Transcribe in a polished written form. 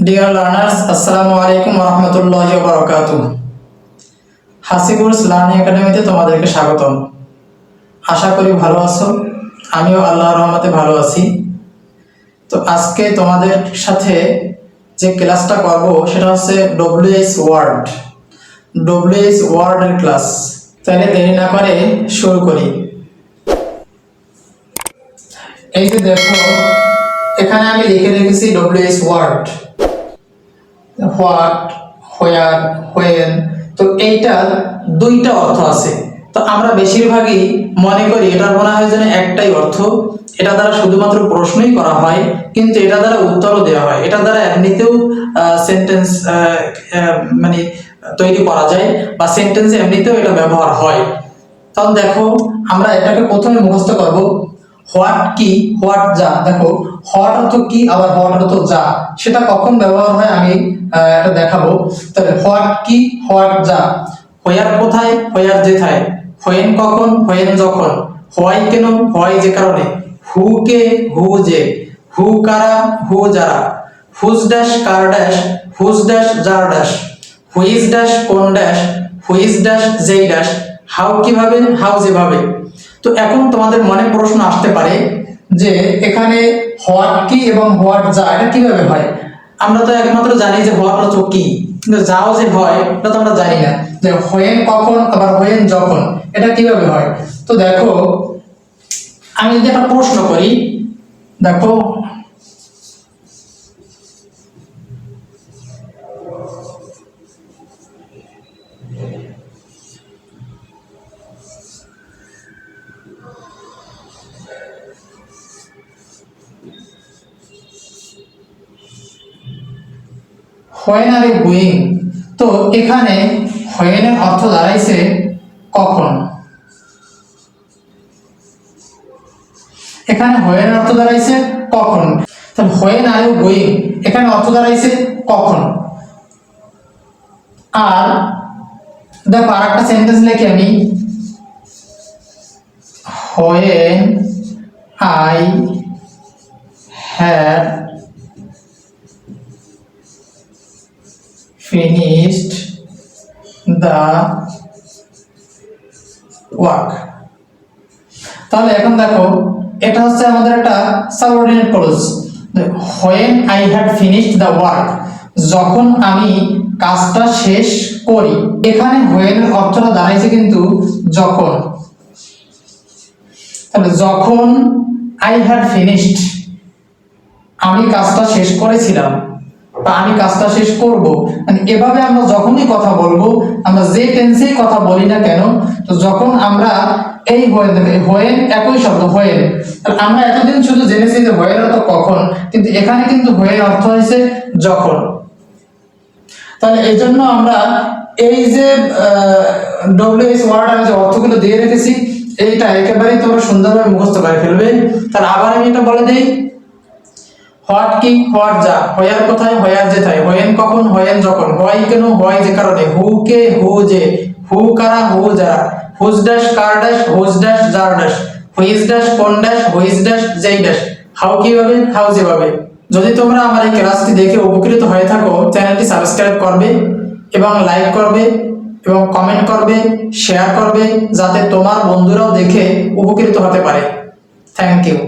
Dear learners, Assalamu alaikum warahmatullahi wabarakatuh. Hasibul's learning একাডেমিতে তোমাদেরকে স্বাগতম। আশা করি ভালো আছো, আমিও আল্লাহর রহমতে ভালো আছি। তো আজকে তোমাদের সাথে যে ক্লাসটা করব সেটা হচ্ছে ডব্লিউএইচ ওয়ার্ডের ক্লাস। তাহলে দেরি না করে শুরু করি। এই যে দেখো, এখানে আমি লিখে রেখেছি W H word, what, where, when. তো এইটার দুইটা অর্থ আছে। তো আমরা বেশিরভাগই মনে করি এটার মনে হয় যেন একটাই অর্থ, এটা দ্বারা শুধুমাত্র প্রশ্নই করা হয়, কিন্তু এটা দ্বারা উত্তরও দেওয়া হয়, এটা দ্বারা এমনিতেও সেন্টেন্স মানে তৈরি করা যায় বা সেন্টেন্সে এমনিতেও এটা ব্যবহার হয়। তাহলে দেখো, আমরা এটাকে প্রথমে মুখস্থ করব। হোয়াট কি, হোয়াট যা। দেখো, হোয়াট অর্থ কি, আবার হোয়াট অর্থ যা, সেটা কখন ব্যবহার হয় আমি এটা দেখাবো। তাহলে হোয়াট কি, হোয়াট যা। হোয়ার কোথায়, হোয়ার যেথায়। হোয়েন কখন, হোয়েন যখন। হোয়াই কেন, হোয়াই যে কারণে। হু কে, হু যে। হু কারা, হু যারা। হুজ ড্যাশ কার ড্যাশ, হুজ ড্যাশ যার ড্যাশ। হুইজ ড্যাশ কোন ড্যাশ, হুইজ ড্যাশ যেই ড্যাশ। হাউ কিভাবে, হাউ যেভাবে। তো এখন তোমাদের মনে প্রশ্ন আসতে পারে যে এখানে হোয়াট কি এবং হোয়াট যা এটা কিভাবে হয়। আমরা তো একমাত্র জানি যে হোয়াট অর্থ কি, কিন্তু যাও যে হয় এটা তো আমরা জানি না। যে হোয়েন কখন, আবার হোয়েন যখন, এটা কিভাবে হয়। তো দেখো, আমি যদি একটা প্রশ্ন করি, দেখো হোয়েন আর ইউ গোয়িং। তো এখানে হোয়েনের অর্থ দাঁড়াইছে কখন। এখানে হোয়েনের অর্থ দাঁড়াইছে কখন। তাহলে হোয়েন আর ইউ গোয়িং এখানে অর্থ দাঁড়াইছে কখন। আর দেখো, আর একটা সেন্টেন্স লিখি আমি। When I had finished the work। তাহলে এখন দেখো, এটা হচ্ছে আমাদের একটা subordinate clause. when I had finished the work, যখন আমি কাজটা শেষ করি। এখানে when এর অর্থটা দাঁড়াইছে কিন্তু যখন। তাহলে যখন I had finished, আমি কাজটা শেষ করেছিলাম বা আমি কাজটা শেষ করব, মানে এভাবে আমরা যখনই কথা বলবো, আমরা যে টেন্সেই কথা বলি না কেন, তো যখন আমরা এই হোয়েন একই শব্দ হোয়েন, আমরা এতদিন শুধু জেনেছি যে হোয়েন অর্থ কখন, কিন্তু এখানে কিন্তু হোয়েন অর্থ হয়েছে যখন। তাহলে এই জন্য আমরা এই যে ডব্লিউএইচ ওয়ার্ড আমি যে অর্থগুলো দিয়ে রেখেছি, এইটা একেবারেই তোমরা সুন্দরভাবে মুখস্থ করে ফেলবে। তাহলে আবার আমি এটা বলে দেই। হোয়াট কি, হোয়াট যা। হোয়ার কোথায়, হোয়ার যেথায়। হোয়েন কখন, হোয়েন যখন। হোয়াই কেন, হোয়াই যে কারণে। হু কে, হু যে। হু কারা, হু যারা। হুজ ড্যাশ কার ড্যাশ, হুজ ড্যাশ যার ড্যাশ। হুইজ ড্যাশ কোন ড্যাশ, হুইজ ড্যাশ যেই ড্যাশ। হাউ কিভাবে, হাউ যেভাবে। যদি তোমরা আমার এই ক্লাসটি দেখে উপকৃত হয়ে থাকো, চ্যানেলটি সাবস্ক্রাইব করবে এবং লাইক করবে এবং কমেন্ট করবে, শেয়ার করবে, যাতে তোমার বন্ধুরাও দেখে উপকৃত হতে পারে। Thank you.